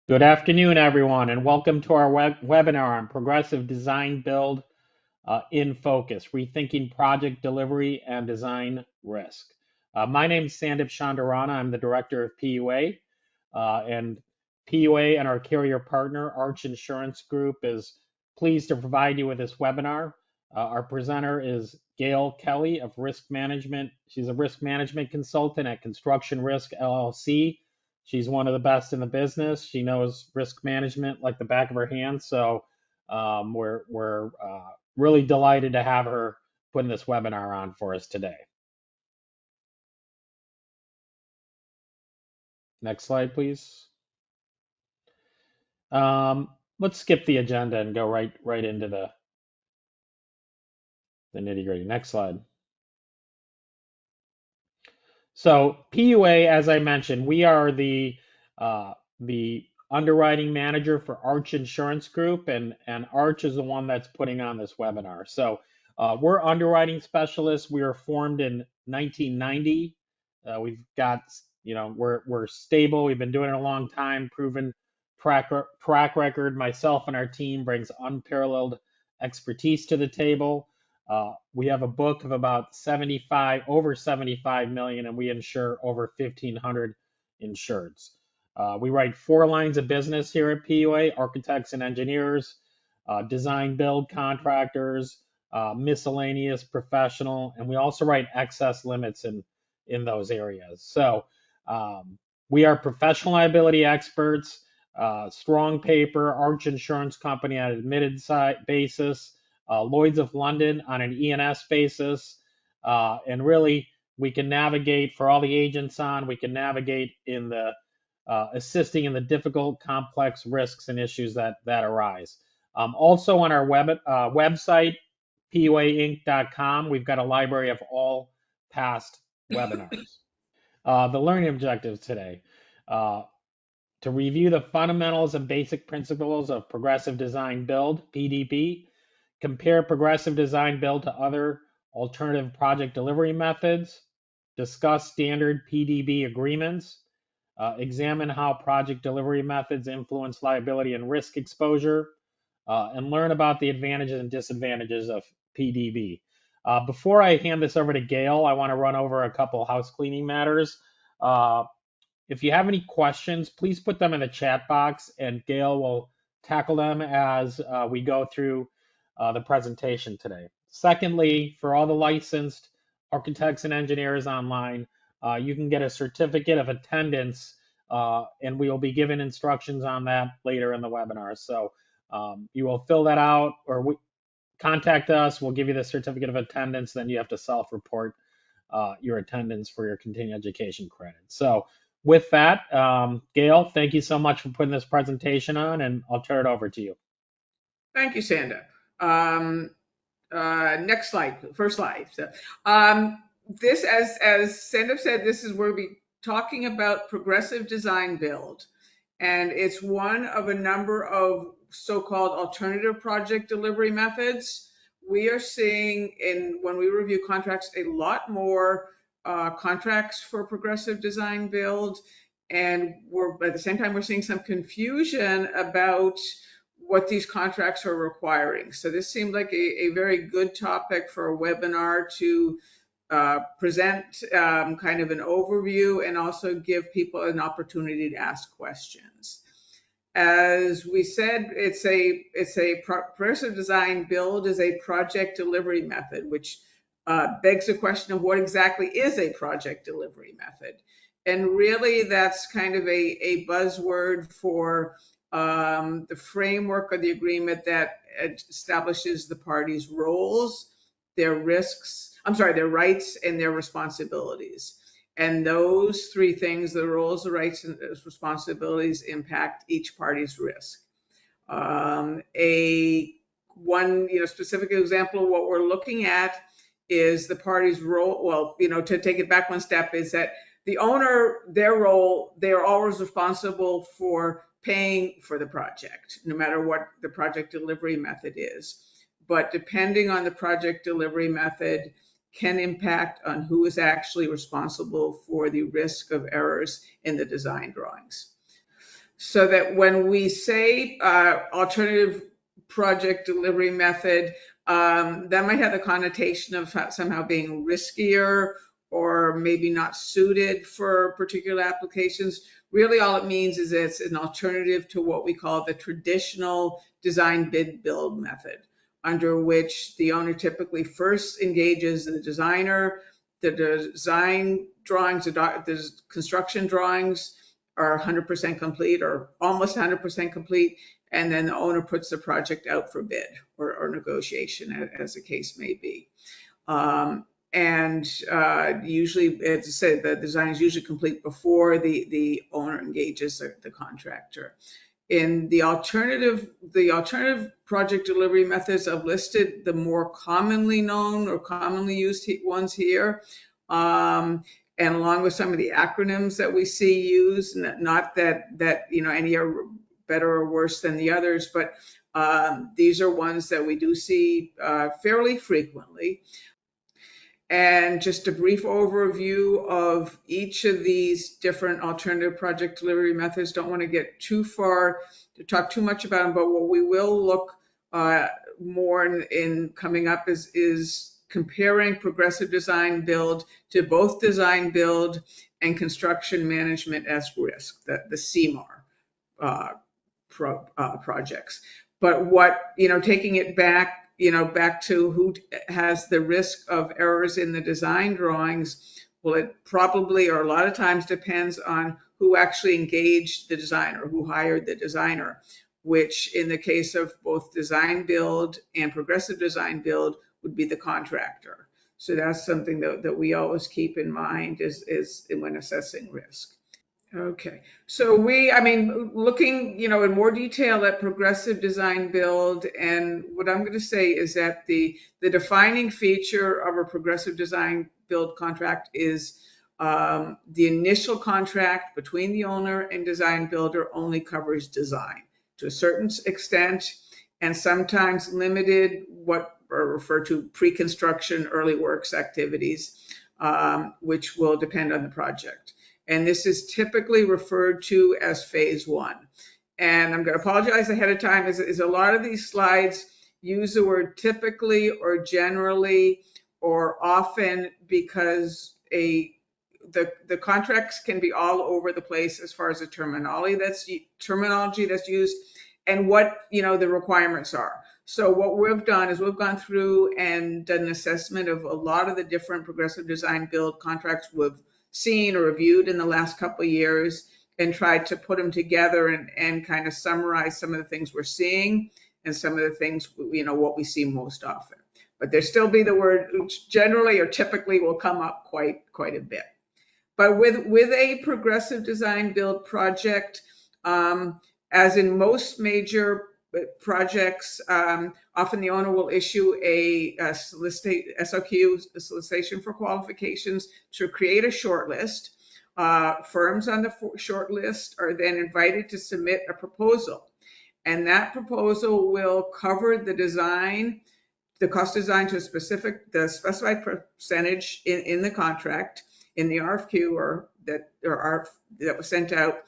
Good afternoon, everyone, and welcome to our webinar on progressive design build in focus, rethinking project delivery and design risk. My name is Sandip Chandarana. I'm the director of PUA, and PUA and our carrier partner, Arch Insurance Group, is pleased to provide you with this webinar. Our presenter is Gail Kelley of Risk Management. She's a risk management consultant at ConstructionRisk LLC. She's one of the best in the business. She knows risk management like the back of her hand. So we're really delighted to have her putting this webinar on for us today. Next slide, please. Let's skip the agenda and go right into the nitty-gritty. Next slide. So PUA, as I mentioned, we are the underwriting manager for Arch Insurance Group, and Arch is the one that's putting on this webinar. So we're underwriting specialists. We were formed in 1990. We've got, we're stable. We've been doing it a long time, proven track record. Myself and our team brings unparalleled expertise to the table. We have a book of about over 75 million, and we insure over 1,500 insureds. We write 4 lines of business here at PUA: architects and engineers, design build contractors, miscellaneous professional, and we also write excess limits in those areas. So we are professional liability experts, strong paper, Arch Insurance Company on an admitted basis, Lloyd's of London on an E&S basis, and really we can navigate for all the agents on. We can navigate in the assisting in the difficult, complex risks and issues that arise. Also on our website, puainc.com, we've got a library of all past webinars. The learning objectives today. To review the fundamentals and basic principles of progressive design build, PDB, compare progressive design build to other alternative project delivery methods, discuss standard PDB agreements, examine how project delivery methods influence liability and risk exposure, and learn about the advantages and disadvantages of PDB. Before I hand this over to Gail, I want to run over a couple house cleaning matters. If you have any questions, please put them in the chat box, and Gail will tackle them as we go through the presentation today. Secondly, for all the licensed architects and engineers online, you can get a certificate of attendance, and we will be given instructions on that later in the webinar. So you will fill that out, or contact us. We'll give you the certificate of attendance. Then you have to self-report your attendance for your continuing education credit. So with that, Gail, thank you so much for putting this presentation on, and I'll turn it over to you. Thank you, Sandra. Next slide, first slide. So, this, as Sandra said, this is where we'll be talking about progressive design build, and it's one of a number of so-called alternative project delivery methods. We are seeing, when we review contracts, a lot more contracts for progressive design build, and at the same time we're seeing some confusion about what these contracts are requiring. So this seemed like a very good topic for a webinar to present kind of an overview and also give people an opportunity to ask questions. As we said, it's a progressive design build is a project delivery method, which begs the question of what exactly is a project delivery method. And really that's kind of a buzzword for the framework of the agreement that establishes the parties' roles, their risks, their rights and their responsibilities. And those 3 things, the roles, the rights, and the responsibilities, impact each party's risk. One specific example of what we're looking at is the party's role. Well, to take it back one step, is that the owner, their role, they're always responsible for paying for the project, no matter what the project delivery method is. But depending on the project delivery method, can impact on who is actually responsible for the risk of errors in the design drawings. so that when we say alternative project delivery method, that might have the connotation of somehow being riskier or maybe not suited for particular applications. Really, all it means is it's an alternative to what we call the traditional design bid build method, under which the owner typically first engages the designer. The design drawings, the construction drawings are 100% complete or almost 100% complete, and then the owner puts the project out for bid or negotiation, as the case may be. And usually, as I said, the design is usually complete before the owner engages the contractor. In the alternative project delivery methods, I've listed the more commonly known or commonly used ones here. And along with some of the acronyms that we see used, not that any are better or worse than the others, but these are ones that we do see fairly frequently. And just a brief overview of each of these different alternative project delivery methods. Don't want to get too far to talk too much about them, but what we will look more in coming up is comparing progressive design build to both design build and construction management as risk, the CMAR projects. But taking it back to who has the risk of errors in the design drawings, well, it probably or a lot of times depends on who actually engaged the designer, who hired the designer, which in the case of both design build and progressive design build would be the contractor. So that's something that we always keep in mind is when assessing risk. Okay, so looking, in more detail at progressive design build, and what I'm going to say is that the defining feature of a progressive design build contract is the initial contract between the owner and design builder only covers design to a certain extent, and sometimes limited what are referred to pre-construction early works activities, which will depend on the project. And this is typically referred to as phase one. And I'm going to apologize ahead of time, is a lot of these slides use the word typically or generally or often because the contracts can be all over the place as far as the terminology that's used and what the requirements are. So what we've done is we've gone through and done an assessment of a lot of the different progressive design build contracts we've seen or reviewed in the last couple of years and tried to put them together and kind of summarize some of the things we're seeing and some of the things, what we see most often. But there still be the word generally or typically will come up quite a bit. But with a progressive design build project, as in most major projects, often the owner will issue a SOQ, a solicitation for qualifications, to create a short list. Firms on the short list are then invited to submit a proposal, and that proposal will cover the design, the cost design to the specified percentage in the contract, in the RFQ that was sent out,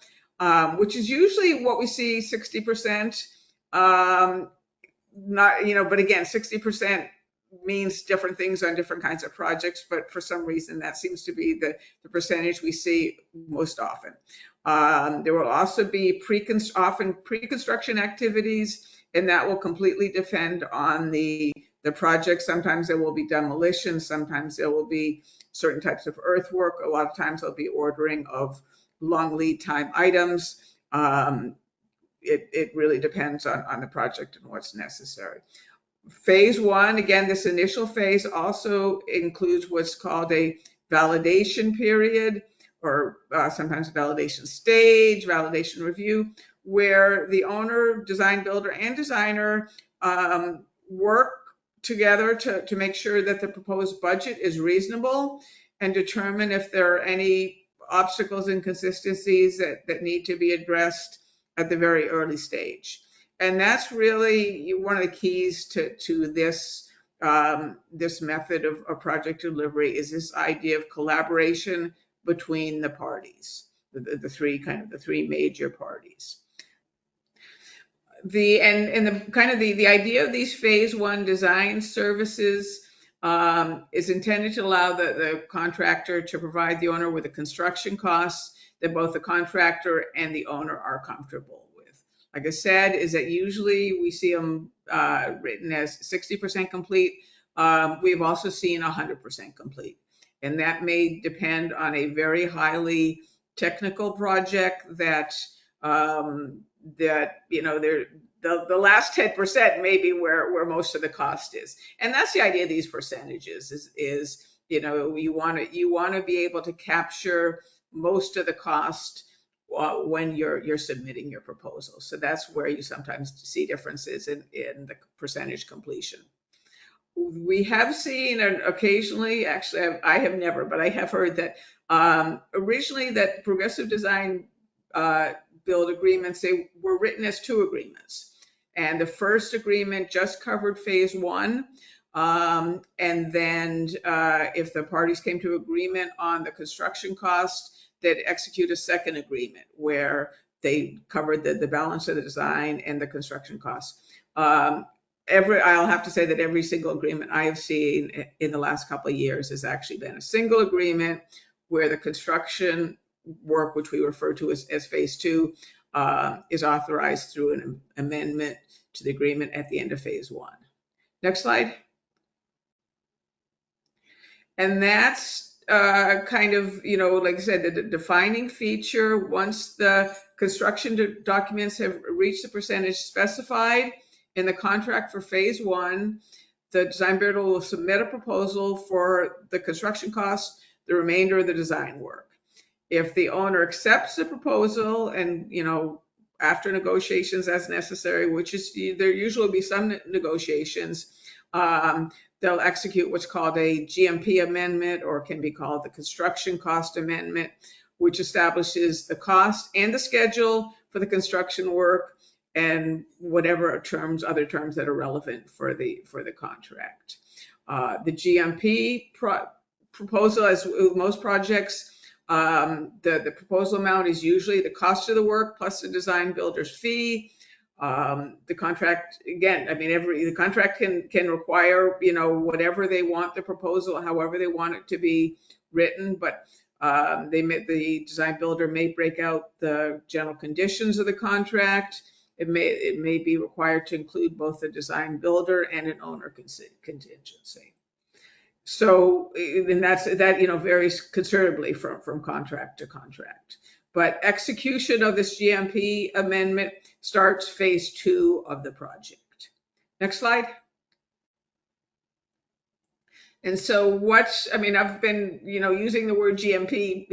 which is usually what we see 60%. But again, 60% means different things on different kinds of projects, but for some reason that seems to be the percentage we see most often. There will also be often pre-construction activities, and that will completely depend on the project. Sometimes there will be demolition, sometimes there will be certain types of earthwork, a lot of times there'll be ordering of long lead time items. It really depends on the project and what's necessary. Phase one, again, this initial phase also includes what's called a validation period, or sometimes validation stage, validation review, where the owner, design builder, and designer work together to make sure that the proposed budget is reasonable and determine if there are any obstacles, inconsistencies that need to be addressed at the very early stage. And that's really one of the keys to this method of project delivery, is this idea of collaboration between the parties. the three major parties. The idea of these phase one design services is intended to allow the contractor to provide the owner with the construction costs that both the contractor and the owner are comfortable with. Like I said, is that usually we see them written as 60% complete. We've also seen 100% complete, and that may depend on a very highly technical project that the last 10% may be where most of the cost is. And that's the idea of these percentages is you want to be able to capture most of the cost when you're submitting your proposal. So that's where you sometimes see differences in the percentage completion. We have seen, and occasionally, actually I have never, but I have heard that originally that progressive design build agreements, they were written as two agreements. And the first agreement just covered phase one. And then if the parties came to agreement on the construction cost, they'd execute a second agreement where they covered the balance of the design and the construction costs. I'll have to say that every single agreement I have seen in the last couple of years has actually been a single agreement where the construction work, which we refer to as phase two, is authorized through an amendment to the agreement at the end of phase one. Next slide. And that's kind of, like I said, the defining feature. Once the construction documents have reached the percentage specified in the contract for phase one, the design builder will submit a proposal for the construction costs, the remainder of the design work. If the owner accepts the proposal and, after negotiations as necessary, which is there usually will be some negotiations, they'll execute what's called a GMP amendment, or can be called the construction cost amendment, which establishes the cost and the schedule for the construction work and whatever other terms that are relevant for the contract. The GMP proposal, as with most projects, the proposal amount is usually the cost of the work plus the design builder's fee. The contract, again, the contract can require, whatever they want the proposal, however they want it to be written, but the design builder may break out the general conditions of the contract. It may be required to include both the design builder and an owner contingency. So, and that varies considerably from contract to contract. But execution of this GMP amendment starts phase two of the project. Next slide. And so I've been, using the word GMP,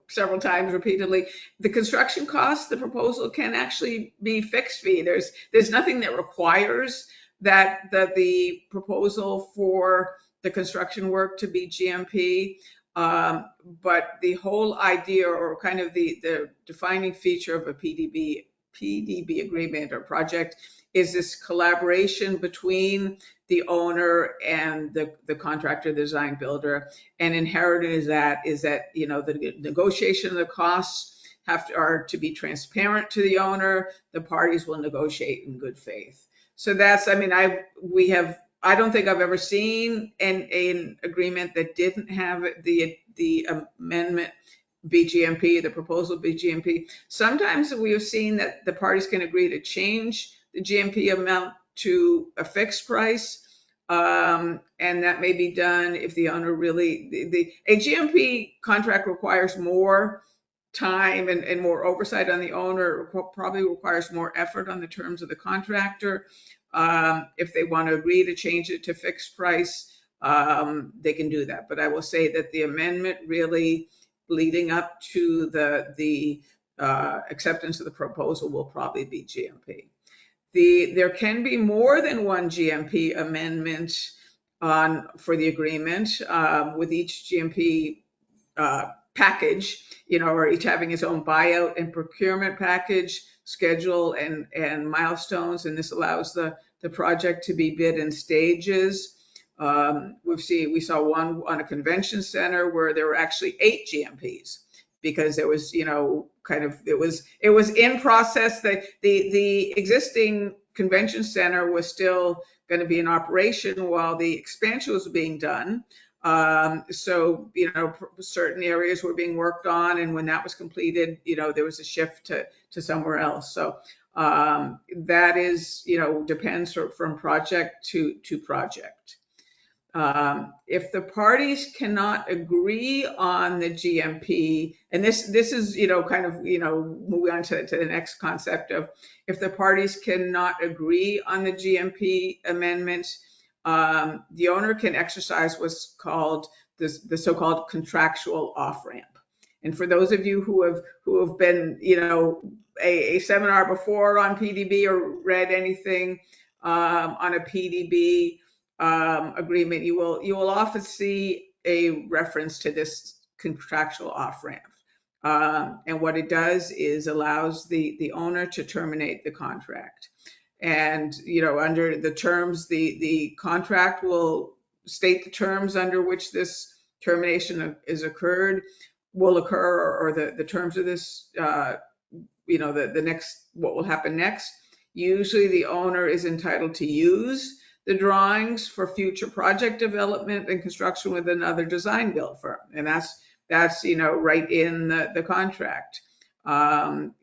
several times repeatedly. The construction cost, the proposal can actually be fixed fee. There's nothing that requires that the proposal for the construction work to be GMP. But the whole idea, or kind of the defining feature of a PDB agreement or project, is this collaboration between the owner and the contractor, the design builder. And inherent is that the negotiation of the costs are to be transparent to the owner. The parties will negotiate in good faith. So that's, I don't think I've ever seen an agreement that didn't have the amendment be GMP, the proposal be GMP. Sometimes we have seen that the parties can agree to change the GMP amount to a fixed price, and that may be done if the owner a GMP contract requires more time and more oversight on the owner. It probably requires more effort on the terms of the contractor. If they want to agree to change it to fixed price, they can do that. But I will say that the amendment really leading up to the acceptance of the proposal will probably be GMP. There can be more than one GMP amendment for the agreement, with each GMP package, or each having its own buyout and procurement package, schedule and milestones, and this allows the project to be bid in stages. We saw one on a convention center where there were actually 8 GMPs, because it was, it was in process. The existing convention center was still going to be in operation while the expansion was being done. So, certain areas were being worked on, and when that was completed, there was a shift to somewhere else. So that is, depends from project to project. If the parties cannot agree on the GMP, and this is, moving on to the next concept of, if the parties cannot agree on the GMP amendment, the owner can exercise what's called the so-called contractual off-ramp. And for those of you who have been, a seminar before on PDB or read anything on a PDB agreement, you will often see a reference to this contractual off-ramp. And what it does is allows the owner to terminate the contract. And, under the terms, the contract will state the terms under which this termination will occur, or the terms of this, the next, what will happen next. Usually the owner is entitled to use the drawings for future project development and construction with another design build firm. And that's right in the contract.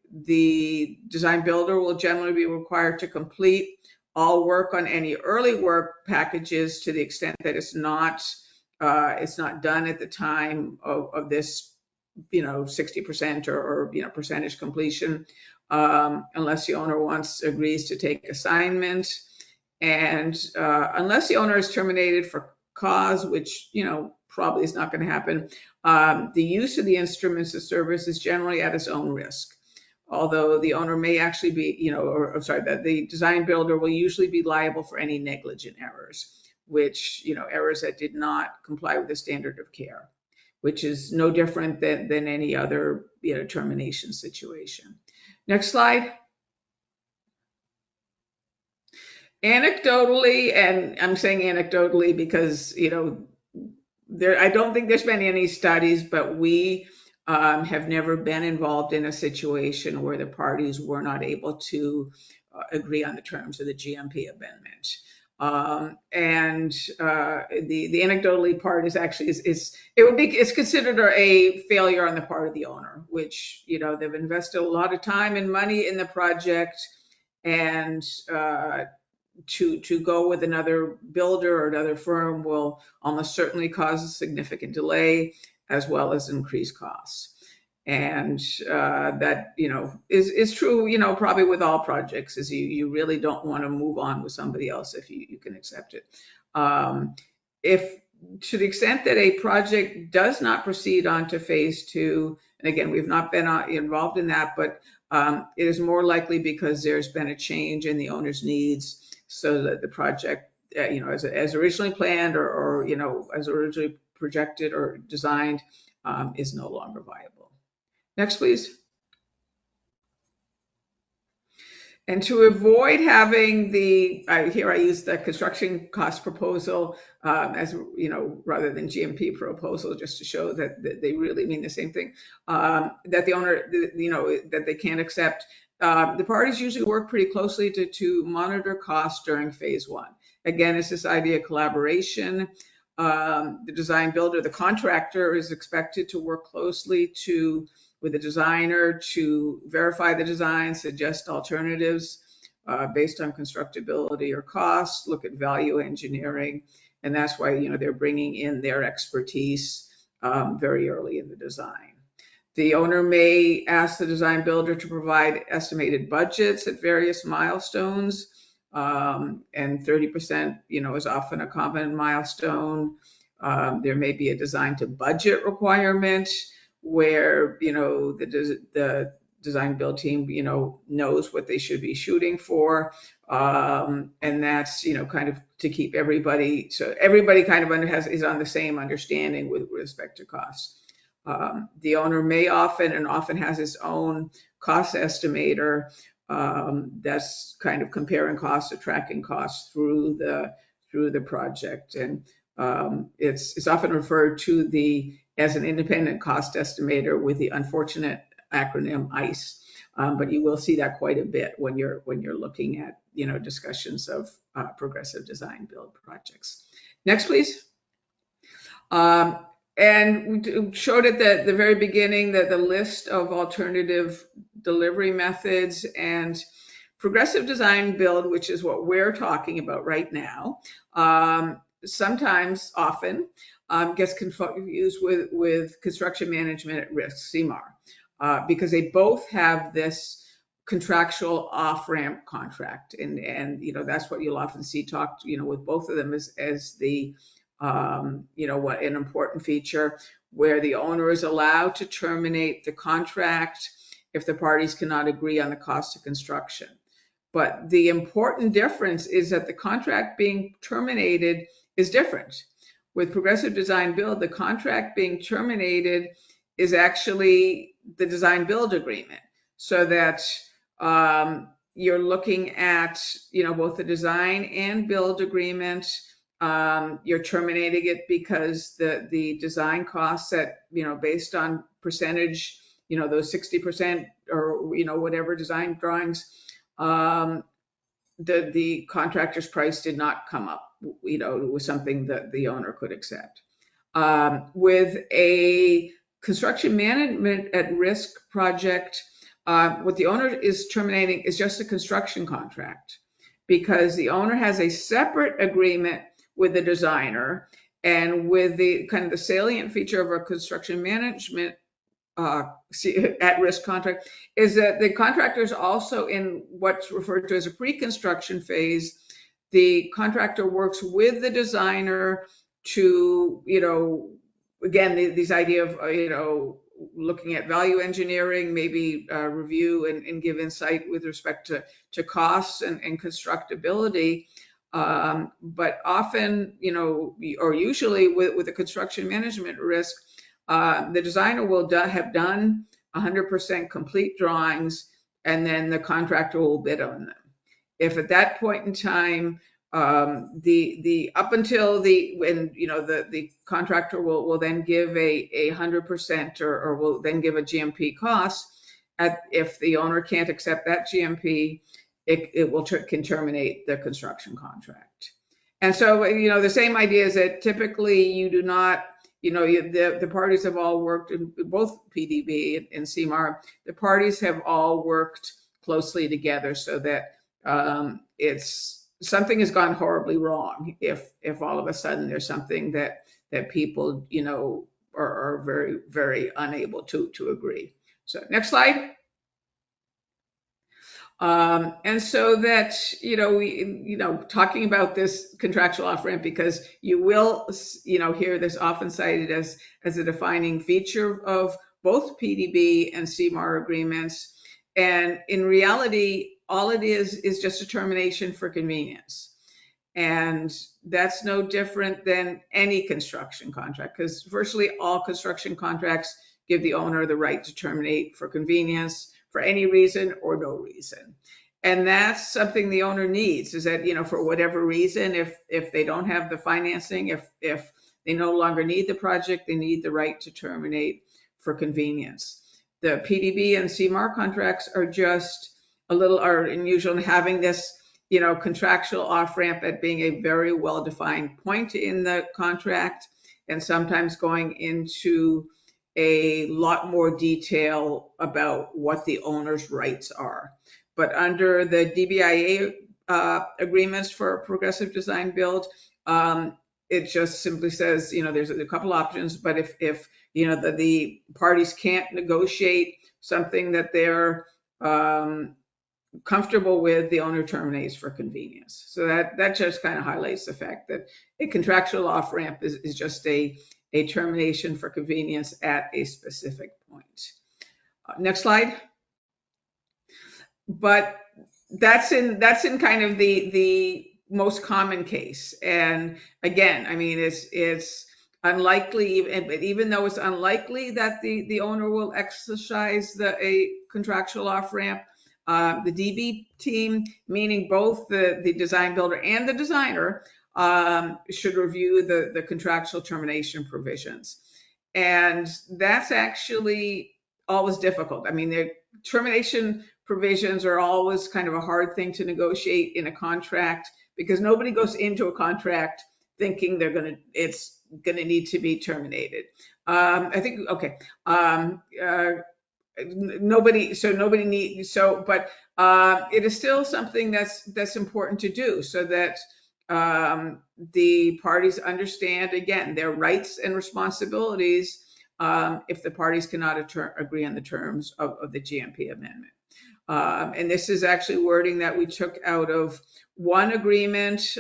The design builder will generally be required to complete all work on any early work packages to the extent that it's not done at the time of this, 60% or percentage completion, unless the owner agrees to take assignment. And unless the owner is terminated for cause, which probably is not going to happen, the use of the instruments of service is generally at its own risk. Although the owner may actually be, that the design builder will usually be liable for any negligent errors, which, errors that did not comply with the standard of care, which is no different than any other, termination situation. Next slide. Anecdotally, and I'm saying anecdotally because, I don't think there's been any studies, but we have never been involved in a situation where the parties were not able to agree on the terms of the GMP amendment. And the anecdotally part is actually it's considered a failure on the part of the owner, which they've invested a lot of time and money in the project, and to go with another builder or another firm will almost certainly cause a significant delay as well as increased costs. And that, is true, probably with all projects, is you really don't want to move on with somebody else if you can accept it. If to the extent that a project does not proceed on to phase 2, and again, we've not been involved in that, but it is more likely because there's been a change in the owner's needs, so that the project, as originally planned or as originally projected or designed, is no longer viable. Next, please. And to avoid having here I use the construction cost proposal as, rather than GMP proposal, just to show that they really mean the same thing, that the owner, that they can't accept. The parties usually work pretty closely to monitor costs during phase 1. Again, it's this idea of collaboration. The design builder, the contractor, is expected to work closely with the designer to verify the design, suggest alternatives based on constructability or cost, look at value engineering, and that's why they're bringing in their expertise very early in the design. The owner may ask the design builder to provide estimated budgets at various milestones, and 30%, is often a common milestone. There may be a design to budget requirement where, the design build team, knows what they should be shooting for. And that's, kind of to keep everybody, so everybody kind of is on the same understanding with respect to costs. The owner may often has his own cost estimator that's kind of comparing costs or tracking costs through the project. And it's often referred to the as an independent cost estimator with the unfortunate acronym ICE. But you will see that quite a bit when you're looking at discussions of progressive design build projects. Next, please. And we showed at the very beginning that the list of alternative delivery methods, and progressive design build, which is what we're talking about right now, sometimes, often, gets confused with construction management at risk, CMAR, because they both have this contractual off-ramp contract, and that's what you'll often see talked with both of them as the what an important feature, where the owner is allowed to terminate the contract if the parties cannot agree on the cost of construction. But the important difference is that the contract being terminated is different. With progressive design build, the contract being terminated is actually the design build agreement, so that you're looking at both the design and build agreement. You're terminating it because the design costs that based on percentage, those 60% or whatever design drawings, the contractor's price did not come up. It was something that the owner could accept. With a construction management at risk project, what the owner is terminating is just a construction contract, because the owner has a separate agreement with the designer, and with the kind of the salient feature of a construction management at-risk contract is that the contractor is also in what's referred to as a pre-construction phase. The contractor works with the designer to, again, these idea of, looking at value engineering, maybe review and give insight with respect to costs and constructability. But often, or usually with a construction management risk, the designer will have done 100% complete drawings, and then the contractor will bid on them. If at that point in time, the up until when the contractor will then give a 100% or will then give a GMP cost, if the owner can't accept that GMP, it can terminate the construction contract. And so the same idea is that typically you do not, the parties have all worked in both PDB and CMAR. The parties have all worked closely together, so that something has gone horribly wrong if all of a sudden there's something that people are very, very unable to agree. So next slide. And so that, we, talking about this contractual off-ramp, because you will, hear this often cited as a defining feature of both PDB and CMAR agreements. And in reality, all it is just a termination for convenience. And that's no different than any construction contract, because virtually all construction contracts give the owner the right to terminate for convenience, for any reason or no reason. And that's something the owner needs, is that, for whatever reason, if they don't have the financing, if they no longer need the project, they need the right to terminate for convenience. The PDB and CMAR contracts are just are unusual in having this, contractual off-ramp at being a very well-defined point in the contract, and sometimes going into a lot more detail about what the owner's rights are. But under the DBIA agreements for progressive design build, it just simply says, there's a couple options, but if the parties can't negotiate something that they're comfortable with, the owner terminates for convenience. So that just kind of highlights the fact that a contractual off-ramp is just a termination for convenience at a specific point. Next slide. But that's in kind of the most common case. And again, I mean, it's unlikely, even though it's unlikely that the owner will exercise a contractual off-ramp, the DB team, meaning both the design builder and the designer, should review the contractual termination provisions. And that's actually always difficult. I mean, the termination provisions are always kind of a hard thing to negotiate in a contract because nobody goes into a contract thinking it's gonna need to be terminated. I think, okay. Nobody needs, but it is still something that's important to do so that the parties understand, again, their rights and responsibilities if the parties cannot agree on the terms of the GMP amendment. And this is actually wording that we took out of one agreement,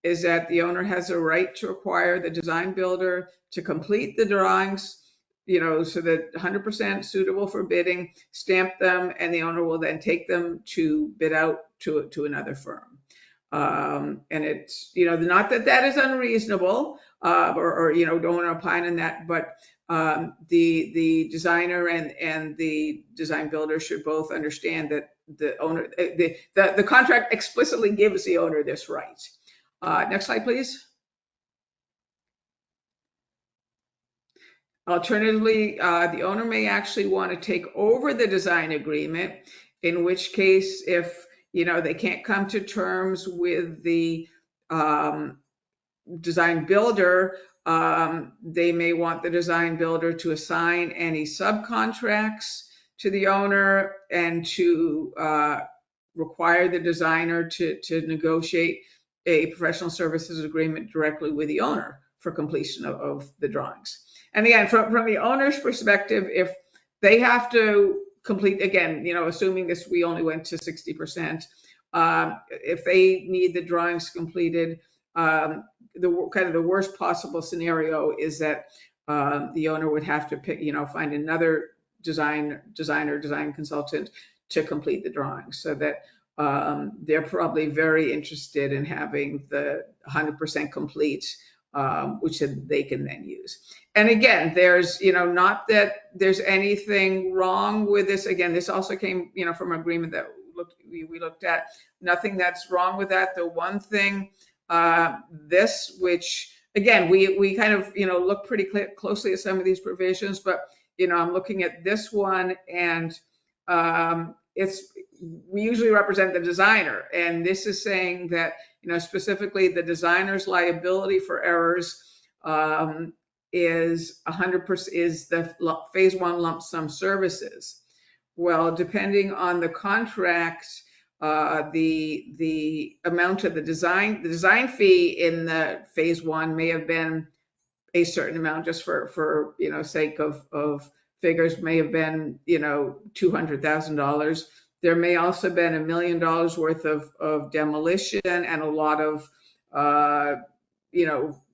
is that the owner has a right to require the design builder to complete the drawings, so that 100% suitable for bidding, stamp them, and the owner will then take them to bid out to another firm. And it's, not that that is unreasonable, or don't want to opine on that, but the designer and the design builder should both understand that the owner, the contract explicitly gives the owner this right. Next slide, please. Alternatively, the owner may actually want to take over the design agreement, in which case, if they can't come to terms with the design builder, they may want the design builder to assign any subcontracts to the owner and to require the designer to negotiate a professional services agreement directly with the owner for completion of the drawings. And again, from the owner's perspective, if they have to complete, again, assuming this, we only went to 60%, if they need the drawings completed, the worst possible scenario is that the owner would have to pick, find another design consultant to complete the drawings, so that they're probably very interested in having the 100% complete, which they can then use. And again, there's, not that there's anything wrong with this. Again, this also came, from an agreement that we looked at. Nothing that's wrong with that. The one thing, which again, we kind of, look pretty closely at some of these provisions, but, I'm looking at this one, and we usually represent the designer. And this is saying that, specifically the designer's liability for errors is 100%, is the phase one lump sum services. Well, depending on the contract, the amount of the design fee in the phase one may have been a certain amount, just for sake of figures, may have been $200,000. There may also have been $1 million worth of demolition and a lot of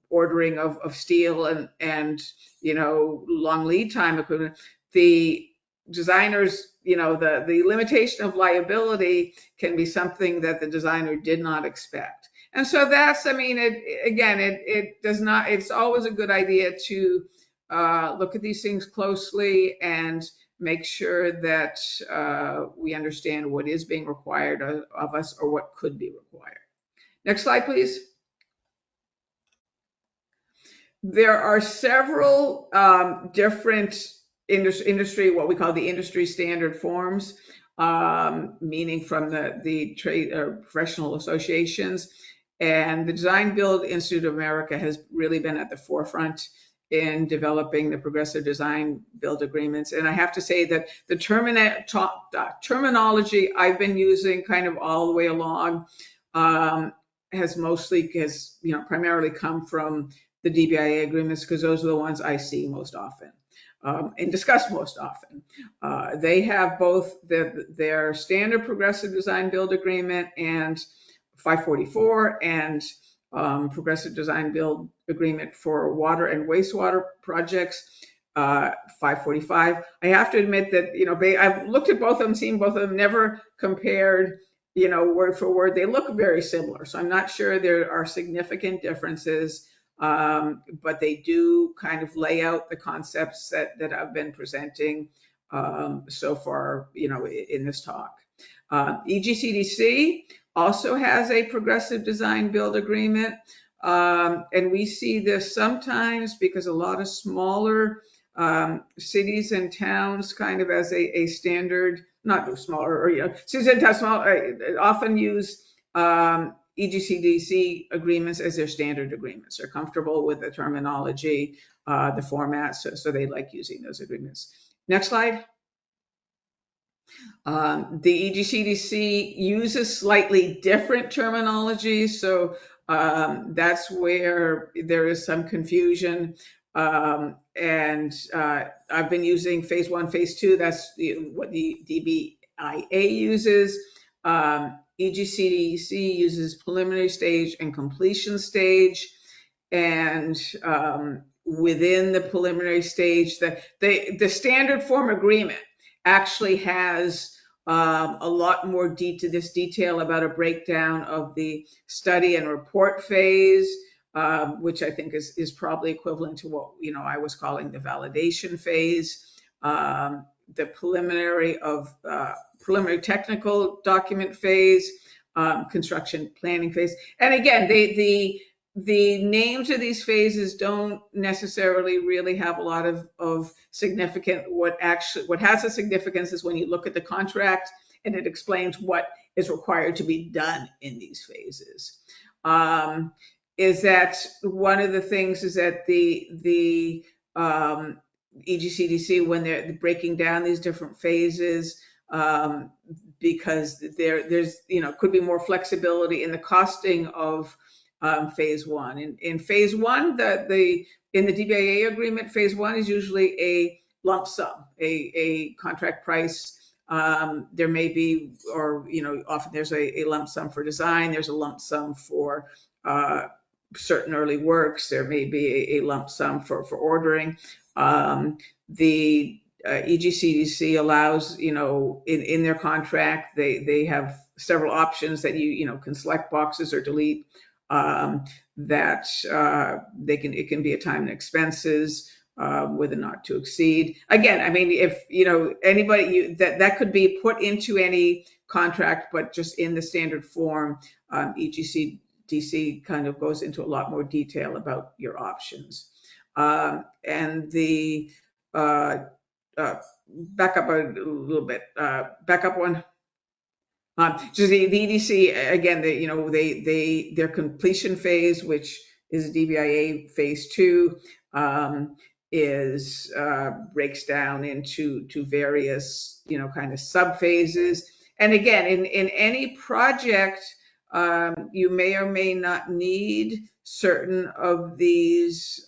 ordering of steel and long lead time equipment. The designers, the limitation of liability can be something that the designer did not expect. And so that's, it does not, it's always a good idea to look at these things closely and make sure that we understand what is being required of us, or what could be required. Next slide, please. There are several different industry, what we call the industry standard forms, meaning from the trade or professional associations. And the Design Build Institute of America has really been at the forefront in developing the progressive design build agreements. And I have to say that the terminology I've been using kind of all the way along has primarily come from the DBIA agreements, because those are the ones I see most often and discuss most often. They have both their standard progressive design build agreement and 544, and progressive design build agreement for water and wastewater projects, 545. I have to admit that, I've looked at both of them, seen both of them, never compared, word for word. They look very similar. So I'm not sure there are significant differences, but they do kind of lay out the concepts that I've been presenting so far, in this talk. EGCDC also has a progressive design build agreement. And we see this sometimes because a lot of smaller cities and towns kind of as a standard, not smaller, or, cities and towns often use EGCDC agreements as their standard agreements. They're comfortable with the terminology, the format, so they like using those agreements. Next slide. The EGCDC uses slightly different terminology, so that's where there is some confusion. And I've been using phase 1, phase 2. That's what the DBIA uses. EGCDC uses preliminary stage and completion stage. And within the preliminary stage, the standard form agreement actually has a lot more detail about a breakdown of the study and report phase, which I think is probably equivalent to what I was calling the validation phase, the preliminary technical document phase, construction planning phase. And again, the names of these phases don't necessarily really have a lot of significant. What has a significance is when you look at the contract and it explains what is required to be done in these phases. Is that one of the things is that the EGCDC, when they're breaking down these different phases, because there's could be more flexibility in the costing of phase 1. In phase 1, in the DBIA agreement, phase 1 is usually a lump sum, a contract price. There may be, or often there's a lump sum for design. There's a lump sum for certain early works. There may be a lump sum for ordering. The EGCDC allows, in their contract, they have several options that you can select boxes or delete. That it can be a time and expenses with a not to exceed. Again, I mean, if anybody that could be put into any contract, but just in the standard form, EGCDC kind of goes into a lot more detail about your options. And the back up a little bit. Back up one. So the EDC, again, their completion phase, which is DBIA phase 2, breaks down into various kind of sub phases. And again, in any project, you may or may not need certain of these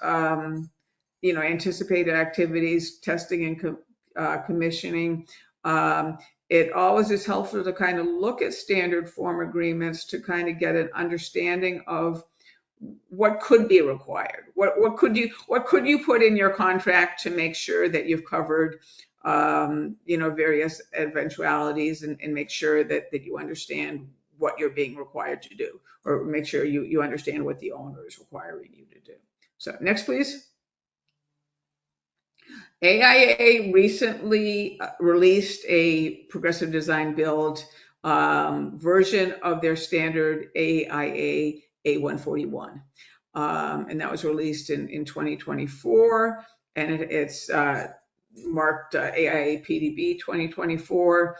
anticipated activities, testing and commissioning. It always is helpful to kind of look at standard form agreements to kind of get an understanding of what could be required. What could you put in your contract to make sure that you've covered various eventualities and make sure that you understand what you're being required to do, or make sure you understand what the owner is requiring you to do. So next, please. AIA recently released a progressive design build version of their standard AIA A141. And that was released in 2024, and it's marked AIA PDB 2024.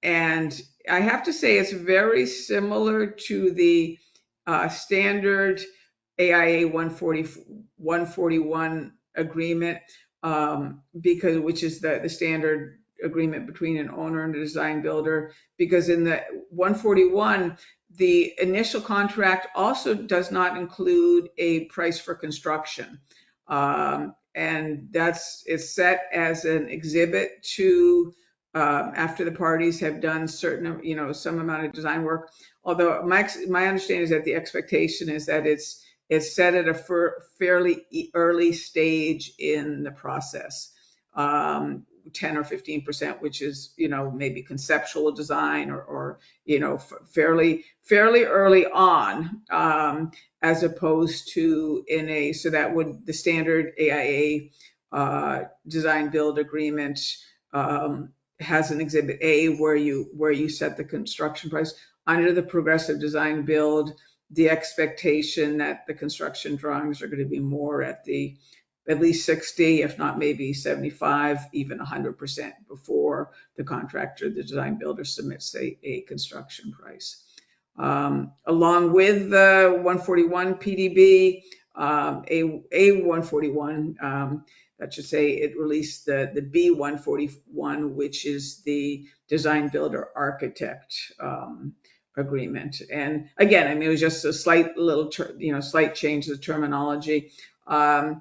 And I have to say it's very similar to the standard AIA 141 agreement, which is the standard agreement between an owner and a design builder, because in the 141, the initial contract also does not include a price for construction. And it's set as an exhibit to after the parties have done certain, some amount of design work. Although my understanding is that the expectation is that it's set at a fairly early stage in the process, 10 or 15%, which is maybe conceptual design or fairly early on, as opposed to so that would the standard AIA design build agreement has an exhibit A where you set the construction price. Under the progressive design build, the expectation that the construction drawings are going to be more at least 60, if not maybe 75, even 100% before the contractor, the design builder, submits a construction price. Along with the 141 PDB, a 141, that should say it released the B141, which is the design builder architect agreement. And again, I mean, it was just a slight little, slight change of the terminology. I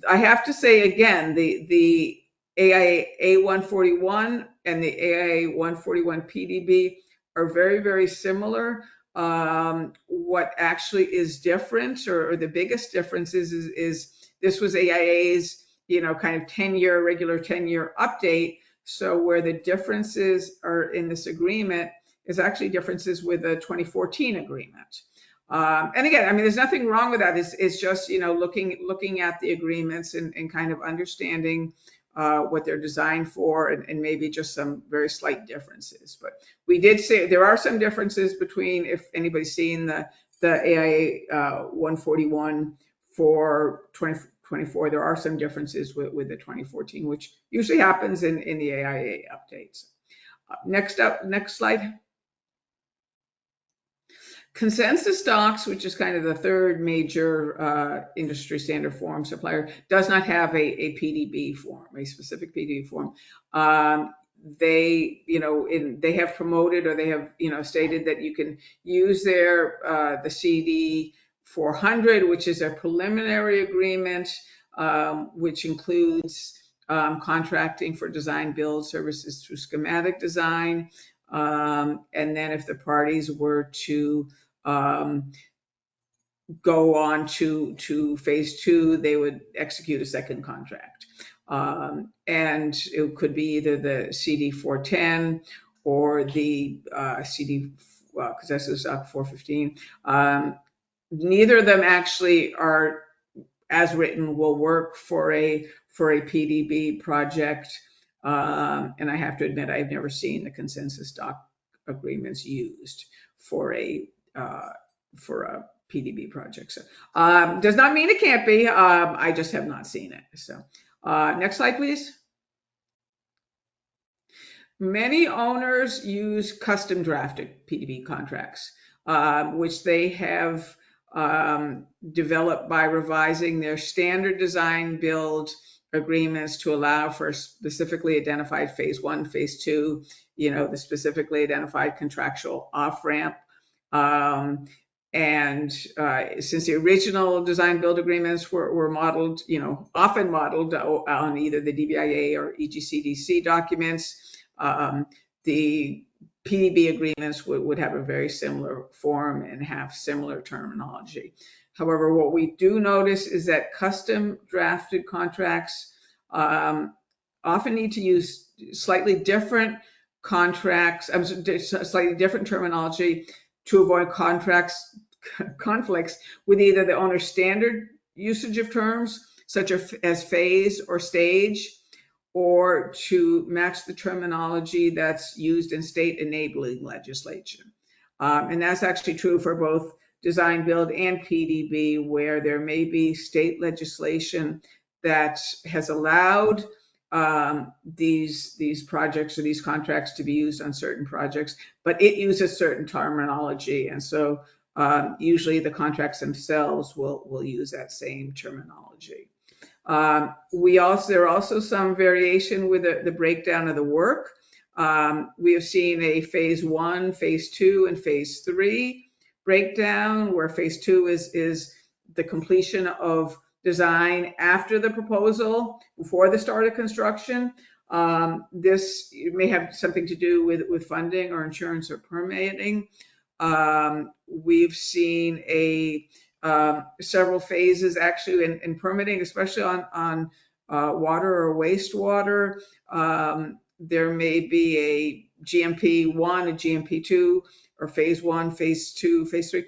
have to say again, the AIA A141 and the AIA 141 PDB are very, very similar. What actually is different, or the biggest difference is this was AIA's, kind of 10-year, regular 10-year update. So where the differences are in this agreement is actually differences with the 2014 agreement. And again, I mean, there's nothing wrong with that. It's just, looking at the agreements and kind of understanding what they're designed for, and maybe just some very slight differences. But we did say there are some differences between, if anybody's seen the AIA 141 for 2024, there are some differences with the 2014, which usually happens in the AIA updates. Next slide. Consensus Docs, which is kind of the third major industry standard form supplier, does not have a PDB form, a specific PDB form. They have promoted, or they have, stated that you can use their the CD 400, which is a preliminary agreement, which includes contracting for design build services through schematic design. And then if the parties were to go on to phase 2, they would execute a second contract. And it could be either the CD 410 or the CD, because this is up 415. Neither of them actually are, as written, will work for a PDB project. And I have to admit, I've never seen the consensus doc agreements used for a PDB project. So does not mean it can't be. I just have not seen it. So next slide, please. Many owners use custom drafted PDB contracts, which they have developed by revising their standard design build agreements to allow for specifically identified phase 1, phase 2, the specifically identified contractual off-ramp. And since the original design build agreements were modeled, often modeled on either the DBIA or EGCDC documents, the PDB agreements would have a very similar form and have similar terminology. However, what we do notice is that custom drafted contracts often need to use slightly different contracts, slightly different terminology to avoid conflicts with either the owner's standard usage of terms, such as phase or stage, or to match the terminology that's used in state enabling legislation. And that's actually true for both design build and PDB, where there may be state legislation that has allowed these projects or these contracts to be used on certain projects, but it uses certain terminology. And so usually the contracts themselves will use that same terminology. There are also some variation with the breakdown of the work. We have seen a phase 1, phase 2, and phase 3 breakdown, where phase 2 is the completion of design after the proposal, before the start of construction. This may have something to do with funding or insurance or permitting. We've seen several phases actually in permitting, especially on water or wastewater. There may be a GMP 1, a GMP 2, or phase 1, phase 2, phase 3,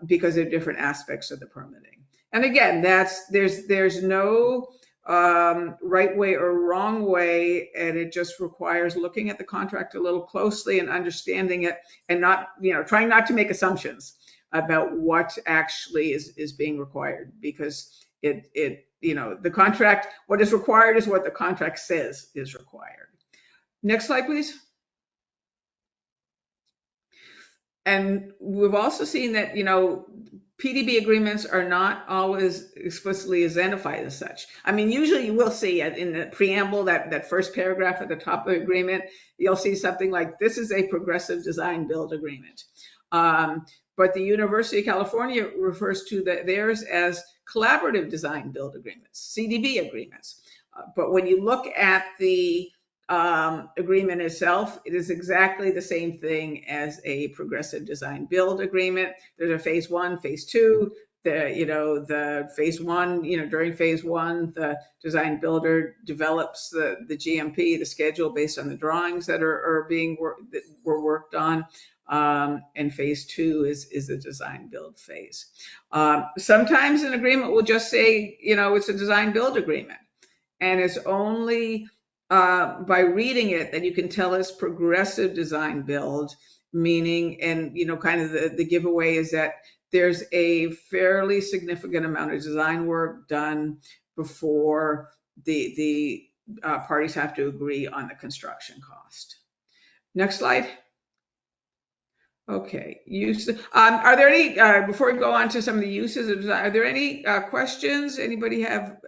because of different aspects of the permitting. And again, there's no right way or wrong way, and it just requires looking at the contract a little closely and understanding it, and not, trying not to make assumptions. about what actually is being required, because the contract, what is required is what the contract says is required. Next slide, please. And we've also seen that, PDB agreements are not always explicitly identified as such. I mean, usually you will see in the preamble, that first paragraph at the top of the agreement, you'll see something like, this is a progressive design build agreement. But the University of California refers to theirs as collaborative design build agreements, CDB agreements. But when you look at the agreement itself, it is exactly the same thing as a progressive design build agreement. There's a phase 1, phase 2. The phase 1, during phase 1, the design builder develops the GMP, the schedule, based on the drawings that were worked on. And phase 2 is the design build phase. Sometimes an agreement will just say, it's a design build agreement, and it's only by reading it that you can tell it's progressive design build, meaning, and kind of the giveaway is that there's a fairly significant amount of design work done before the parties have to agree on the construction cost. Next slide. Okay, use. Are there any, before we go on to some of the uses of design, are there any questions? Anybody have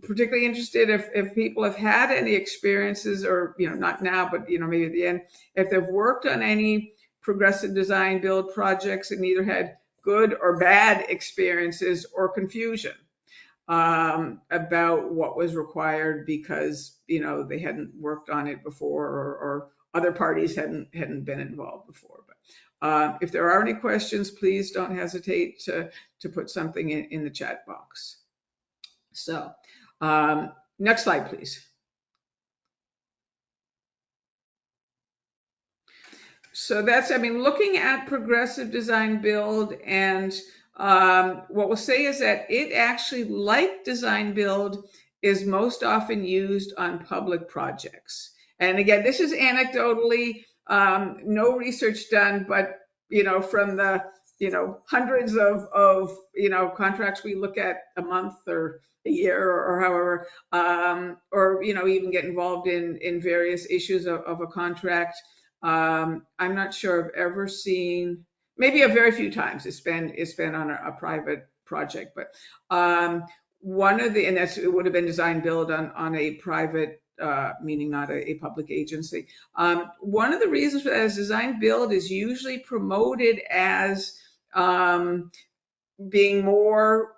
particularly interested if people have had any experiences, or not now, but maybe at the end, if they've worked on any progressive design build projects and either had good or bad experiences or confusion about what was required because they hadn't worked on it before, or other parties hadn't been involved before. But if there are any questions, please don't hesitate to put something in the chat box. So next slide, please. So that's, looking at progressive design build, and what we'll say is that it actually, like design build, is most often used on public projects. And again, this is anecdotally, no research done, but from the hundreds of contracts we look at a month or a year or however, or even get involved in various issues of a contract. I'm not sure I've ever seen, maybe a very few times it's been on a private project, but one of the, and it would have been design build on a private, meaning not a public agency. One of the reasons for that is design build is usually promoted as being more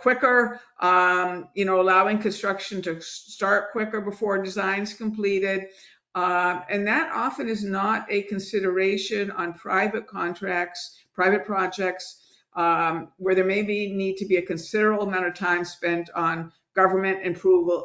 quicker, allowing construction to start quicker before design's completed. And that often is not a consideration on private contracts, private projects, where there need to be a considerable amount of time spent on government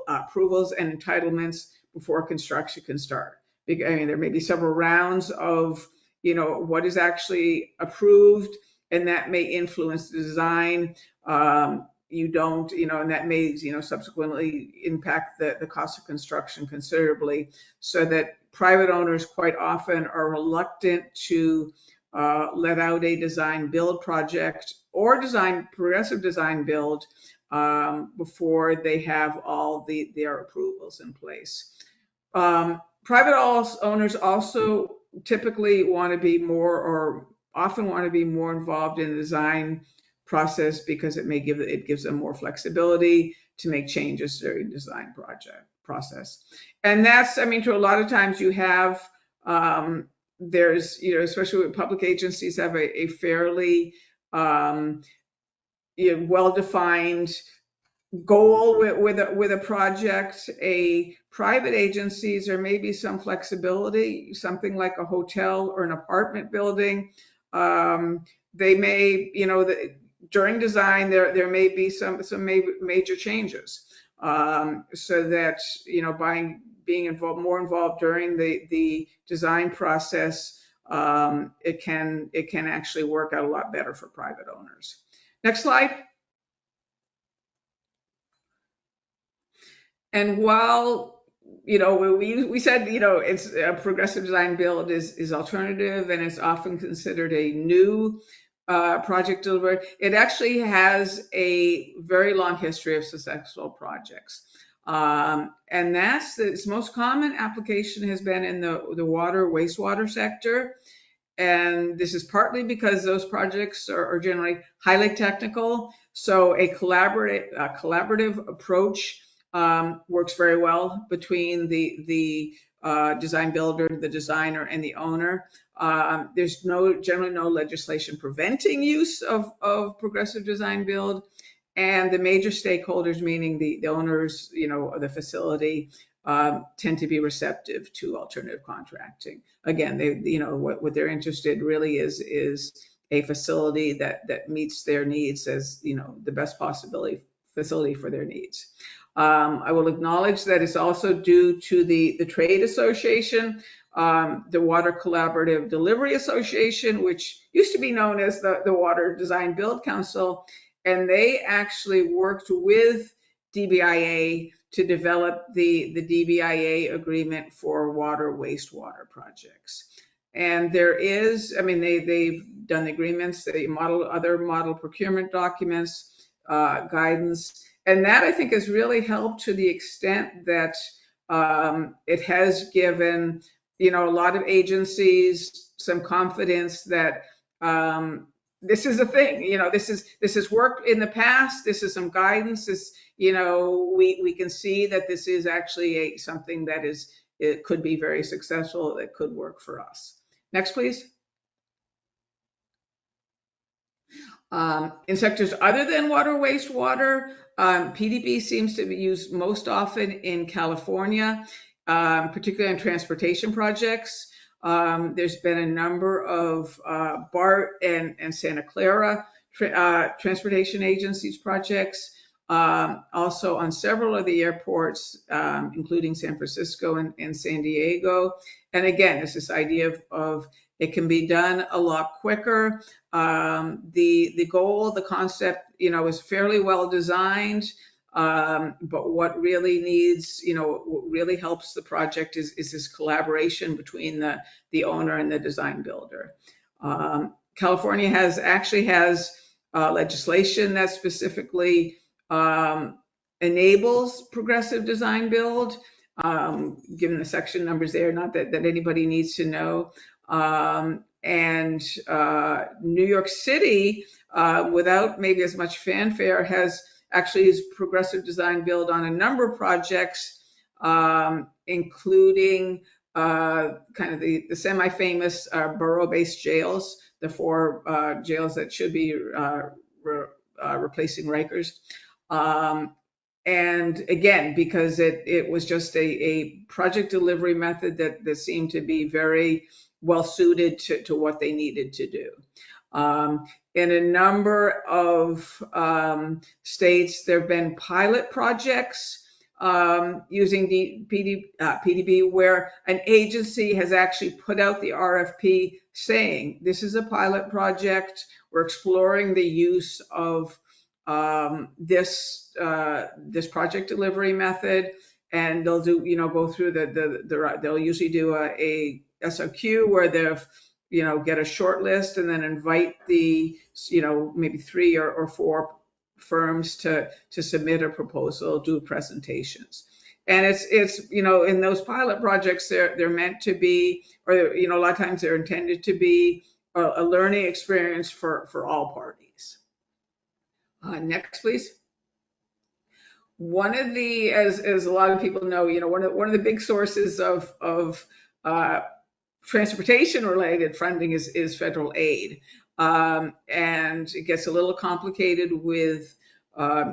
approvals and entitlements before construction can start. There may be several rounds of what is actually approved, and that may influence the design. And that may subsequently impact the cost of construction considerably, so that private owners quite often are reluctant to let out a design build project or progressive design build before they have all their approvals in place. Private owners also typically want to be more, or often want to be more, involved in the design process, because it gives them more flexibility to make changes during the design process. And that's, to a lot of times you have, there's, especially with public agencies, have a fairly well-defined goal with a project. A private agencies, there may be some flexibility, something like a hotel or an apartment building. They may, during design, there may be some major changes, so that by being more involved during the design process, it can actually work out a lot better for private owners. Next slide. And while we said, it's a progressive design build is alternative, and it's often considered a new project delivery. It actually has a very long history of successful projects. And that's its most common application has been in the water, wastewater sector. And this is partly because those projects are generally highly technical. So a collaborative approach works very well between the design builder, the designer, and the owner. There's generally no legislation preventing use of progressive design build. And the major stakeholders, meaning the owners, of the facility, tend to be receptive to alternative contracting. Again, what they're interested really is a facility that meets their needs as, the best possibility facility for their needs. I will acknowledge that it's also due to the trade association, the Water Collaborative Delivery Association, which used to be known as the Water Design Build Council, and they actually worked with DBIA to develop the DBIA agreement for water wastewater projects. And they've done the agreements, they other model procurement documents, guidance, and that I think has really helped to the extent that it has given, a lot of agencies some confidence that this is a thing. This has worked in the past. This is some guidance. We can see that this is actually something that it could be very successful. That could work for us. Next, please. In sectors other than water, wastewater, PDB seems to be used most often in California, particularly in transportation projects. There's been a number of BART and Santa Clara transportation agencies projects, also on several of the airports, including San Francisco and San Diego. And again, it's this idea of it can be done a lot quicker. The goal, the concept, is fairly well designed. But what really needs, what really helps the project is this collaboration between the owner and the design builder. California actually has legislation that specifically enables progressive design build, given the section numbers there, not that anybody needs to know. And New York City, without maybe as much fanfare, has actually used progressive design build on a number of projects, including kind of the semi-famous borough-based jails, the 4 jails that should be replacing Rikers. And again, because it was just a project delivery method that seemed to be very well suited to what they needed to do. In a number of states, there have been pilot projects using PDB where an agency has actually put out the RFP saying, this is a pilot project, we're exploring the use of this project delivery method, and they'll do, go through they'll usually do a SOQ where they'll, get a short list and then invite the, maybe 3 or 4 firms to submit a proposal, do presentations. And it's in those pilot projects, they're meant to be, or, a lot of times they're intended to be a learning experience for all parties. Next, please. One of the, as a lot of people know, one of the big sources of transportation related funding is federal aid. And it gets a little complicated with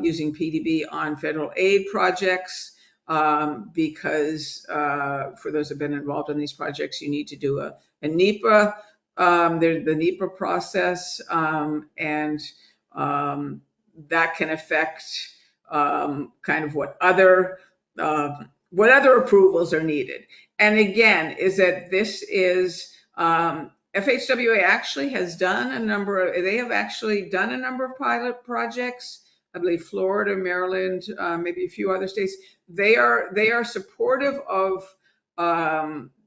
using PDB on federal aid projects because for those who have been involved in these projects, you need to do a NEPA, the NEPA process, and that can affect kind of what other approvals are needed. And again, is that this is FHWA actually has done a number of pilot projects I believe Florida, Maryland, maybe a few other states, they are supportive of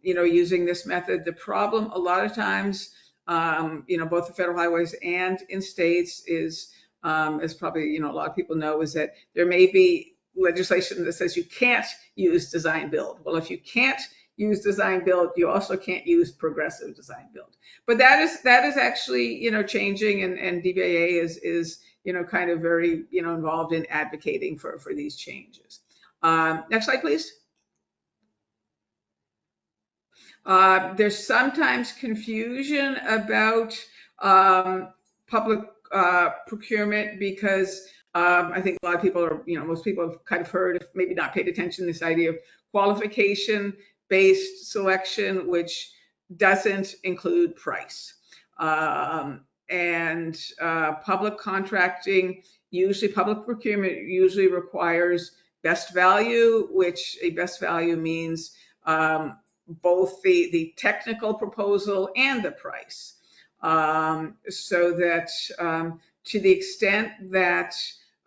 using this method. The problem a lot of times, both the federal highways and in states is, as probably a lot of people know, is that there may be legislation that says you can't use design build. Well, if you can't use design build, you also can't use progressive design build. But that is actually changing, and DBA is kind of very involved in advocating for these changes. Next slide, please. There's sometimes confusion about public procurement because I think a lot of people are, most people have kind of heard, maybe not paid attention to this idea of qualification-based selection, which doesn't include price. And public contracting, public procurement usually requires best value, which a best value means both the technical proposal and the price. So that to the extent that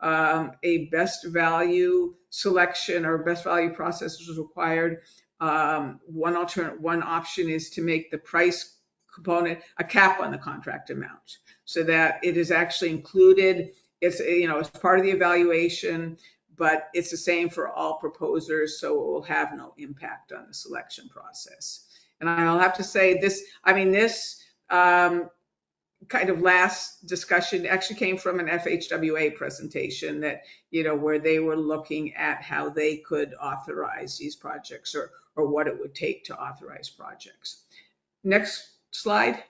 a best value selection or best value process is required, one option is to make the price component a cap on the contract amount, so that it is actually included. It's as part of the evaluation, but it's the same for all proposers, so it will have no impact on the selection process. And I'll have to say this kind of last discussion actually came from an FHWA presentation that, where they were looking at how they could authorize these projects or what it would take to authorize projects. Next slide.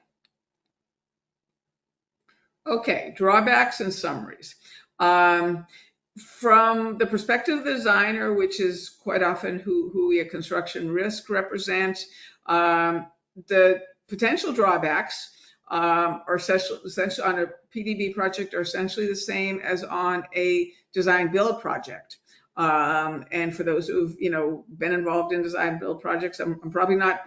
Okay, drawbacks and summaries. From the perspective of the designer, which is quite often who we at ConstructionRisk represent, the potential drawbacks are essentially on a PDB project are essentially the same as on a design build project. And for those who've been involved in design build projects, I'm probably not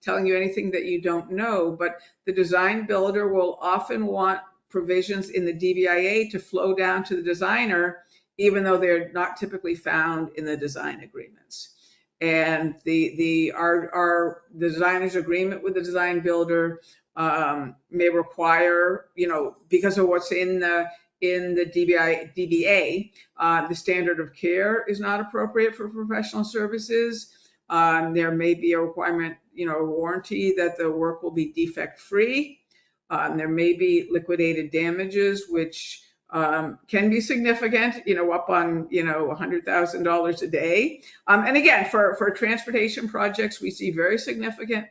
telling you anything that you don't know, but the design builder will often want provisions in the DBIA to flow down to the designer, even though they're not typically found in the design agreements. And the designer's agreement with the design builder may require, because of what's in the DBA, the standard of care is not appropriate for professional services. There may be a requirement, a warranty that the work will be defect-free. There may be liquidated damages, which can be significant, up on, $100,000 a day. And again, for transportation projects, we see very significant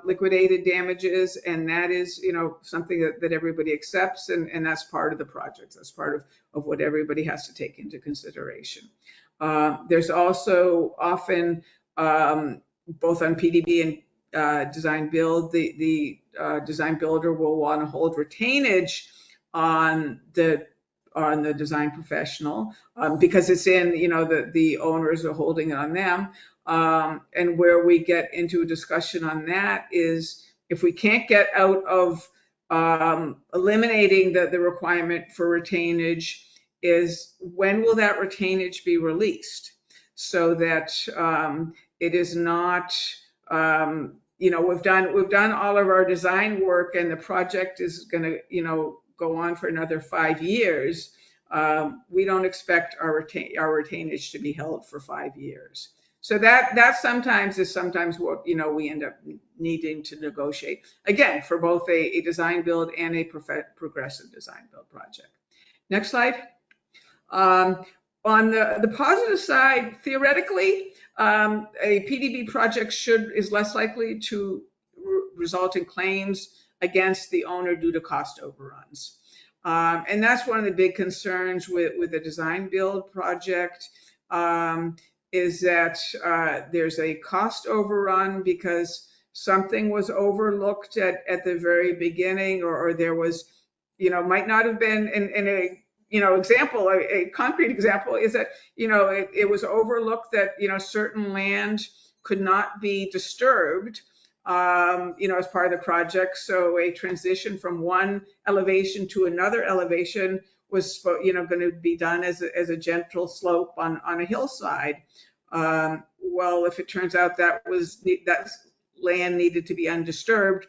liquidated damages, and that is, something that everybody accepts, and that's part of the project. That's part of what everybody has to take into consideration. There's also often, both on PDB and design build, the design builder will want to hold retainage on the design professional because it's in, the owners are holding it on them. And where we get into a discussion on that is if we can't get out of eliminating the requirement for retainage, is when will that retainage be released, so that it is not, we've done all of our design work and the project is going to, go on for another 5 years. We don't expect our retainage to be held for 5 years. So that sometimes is what, we end up needing to negotiate, again, for both a design build and a progressive design build project. Next slide. On the positive side, theoretically, a PDB project is less likely to result in claims against the owner due to cost overruns. And that's one of the big concerns with the design build project, is that there's a cost overrun because something was overlooked at the very beginning, or there was, might not have been in a, example, a concrete example is that, it was overlooked that, certain land could not be disturbed, as part of the project. So a transition from one elevation to another elevation was going to be done as a gentle slope on a hillside. Well, if it turns out that land needed to be undisturbed,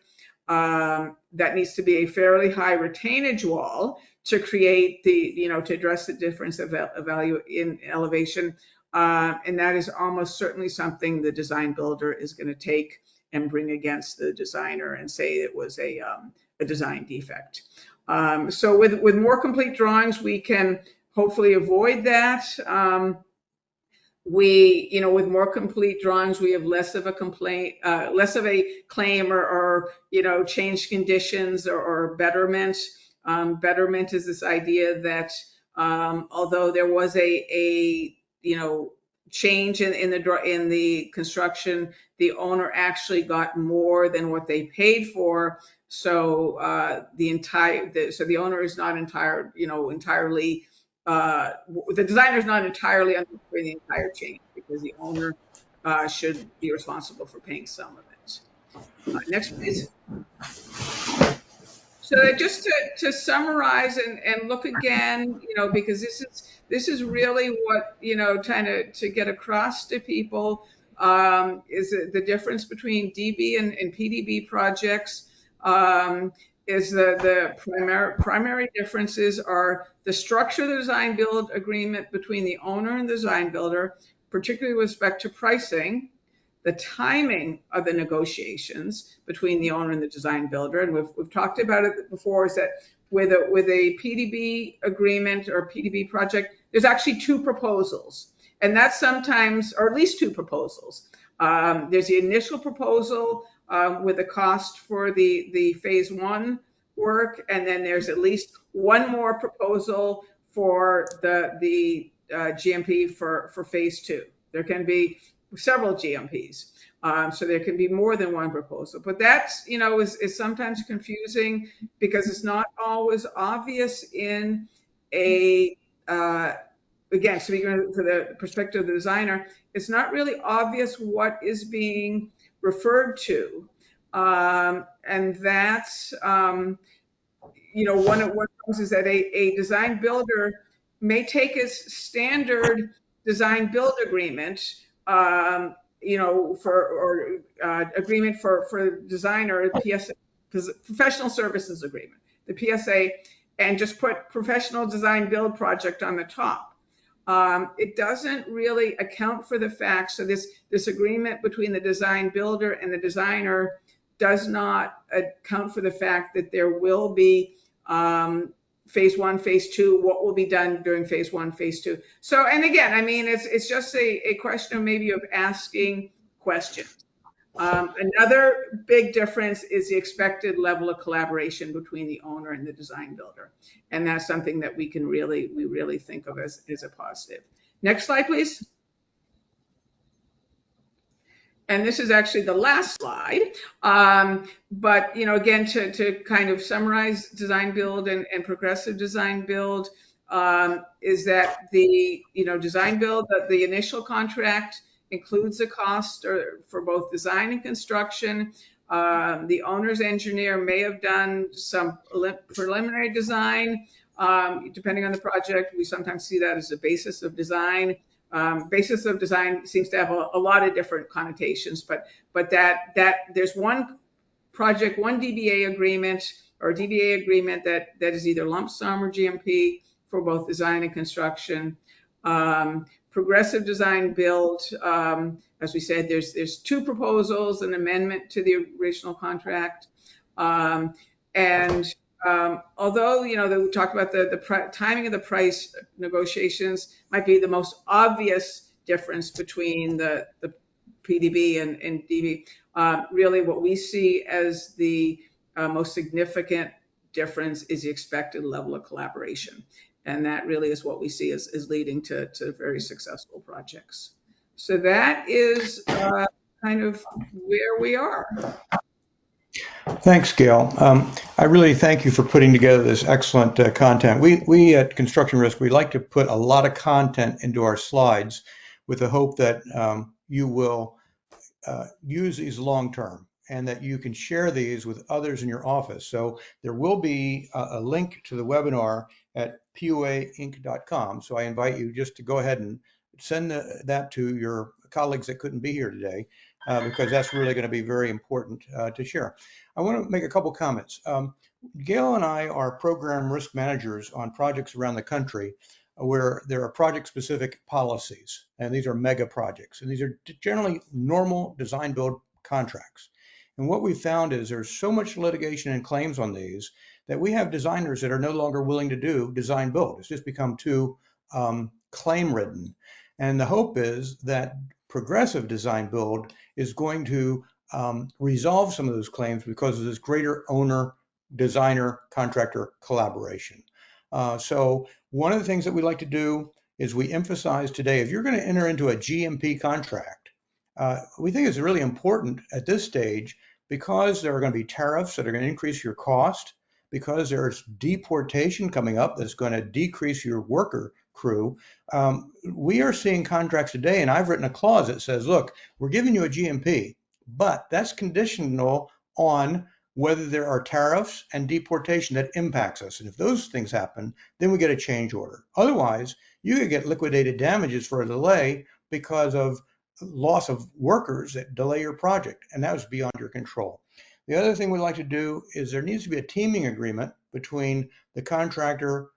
that needs to be a fairly high retainage wall to create to address the difference of value in elevation. And that is almost certainly something the design builder is going to take and bring against the designer and say it was a design defect. So with more complete drawings, we can hopefully avoid that. With more complete drawings, we have less of a complaint, less of a claim or changed conditions or betterment. Betterment is this idea that although there was a change in the construction, the owner actually got more than what they paid for. So the owner is not entirely. The designer is not entirely under the entire change because the owner should be responsible for paying some of it. Next, please. So just to summarize and look again, because this is really what trying to get across to people is the difference between DB and PDB projects. Is the primary differences are the structure of the design build agreement between the owner and the design builder, particularly with respect to pricing, the timing of the negotiations between the owner and the design builder. And we've talked about it before, is that with a PDB agreement or PDB project, there's actually two proposals. And that's sometimes, or at least two proposals. There's the initial proposal with the cost for the phase one work, and then there's at least one more proposal for the GMP for phase two. There can be several GMPs, so there can be more than one proposal. But that's is sometimes confusing because it's not always obvious in a again, speaking for the perspective of the designer, it's not really obvious what is being referred to. And that's, one of what comes is that a design builder may take as standard design build agreement, agreement for designer, PSA, professional services agreement, the PSA, and just put professional design build project on the top. It doesn't really account for the fact, so this agreement between the design builder and the designer does not account for the fact that there will be phase one, phase two, what will be done during phase one, phase two. So, and again, I mean, it's just a question of maybe of asking questions. Another big difference is the expected level of collaboration between the owner and the design builder. And that's something that we really think of as a positive. Next slide, please. And this is actually the last slide. But, again, to kind of summarize design build and progressive design build is that the, design build, the initial contract includes the cost for both design and construction. The owner's engineer may have done some preliminary design. Depending on the project, we sometimes see that as a basis of design. Basis of design seems to have a lot of different connotations, but that there's one project, one DBA agreement or DBA agreement that is either lump sum or GMP for both design and construction. Progressive design build, as we said, there's two proposals, an amendment to the original contract, and although we talked about the timing of the price negotiations might be the most obvious difference between the PDB and DB, really what we see as the most significant difference is the expected level of collaboration. And that really is what we see as leading to very successful projects. So that is kind of where we are. Thanks, Gail. I really thank you for putting together this excellent content. We at ConstructionRisk, we like to put a lot of content into our slides with the hope that you will use these long-term and that you can share these with others in your office. So there will be a link to the webinar at PUAinc.com. So I invite you just to go ahead and send that to your colleagues that couldn't be here today, because that's really going to be very important to share. I want to make a couple comments. Gail and I are program risk managers on projects around the country where there are project-specific policies, and these are mega projects, and these are generally normal design build contracts. And what we found is there's so much litigation and claims on these that we have designers that are no longer willing to do design build. It's just become too claim ridden. And the hope is that progressive design build is going to resolve some of those claims because of this greater owner designer contractor collaboration. So one of the things that we like to do is we emphasize today, if you're going to enter into a GMP contract, we think it's really important at this stage because there are going to be tariffs that are going to increase your cost, because there's deportation coming up that's going to decrease your worker crew. We are seeing contracts today, and I've written a clause that says, look, we're giving you a GMP, but that's conditional on whether there are tariffs and deportation that impacts us. And if those things happen, then we get a change order. Otherwise, you could get liquidated damages for a delay because of loss of workers that delay your project, and that was beyond your control. The other thing we like to do is there needs to be a teaming agreement between the contractor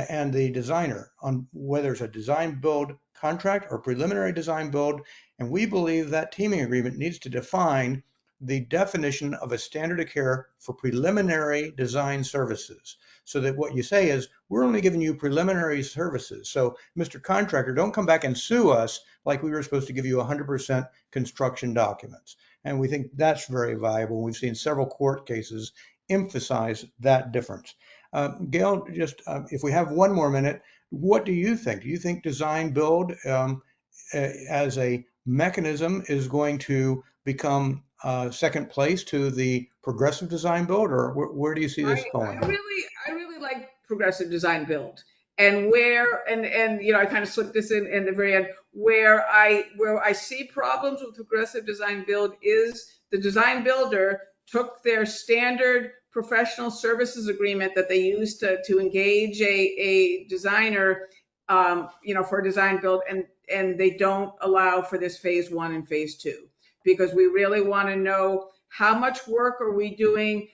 and the designer on whether it's a design build contract or preliminary design build, and we believe that teaming agreement needs to define the definition of a standard of care for preliminary design services, so that what you say is, we're only giving you preliminary services. So, Mr. Contractor, don't come back and sue us like we were supposed to give you 100% construction documents. And we think that's very valuable. We've seen several court cases emphasize that difference. Gail, just if we have one more minute, what do you think? Do you think design build as a mechanism is going to become second place to the progressive design build, or where do you see this going? I really like progressive design build, and I kind of slipped this in the very end, where I see problems with progressive design build is the design builder took their standard professional services agreement that they used to engage a designer, for a design build, and they don't allow for this phase 1 and phase 2, because we really want to know how much work are we doing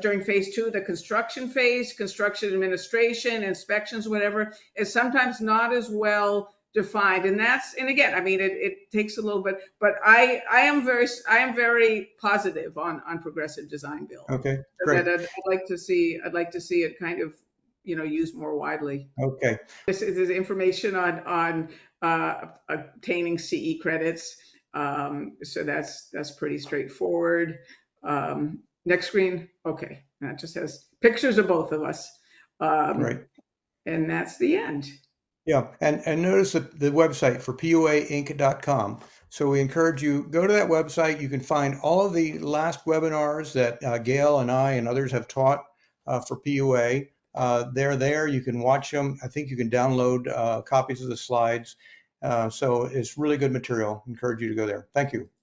during phase 2, the construction phase, construction administration, inspections, whatever, is sometimes not as well defined. And again, I mean, it takes a little bit, but I am very positive on progressive design build. Okay, great. I'd like to see it kind of, used more widely. Okay. This is information on obtaining CE credits. So that's pretty straightforward. Next screen. Okay. That just has pictures of both of us. Right. And that's the end. Yeah. And notice the website for PUAinc.com. So we encourage you, go to that website. You can find all of the last webinars that Gail and I and others have taught for PUA. They're there. You can watch them. I think you can download copies of the slides. So it's really good material. Encourage you to go there. Thank you.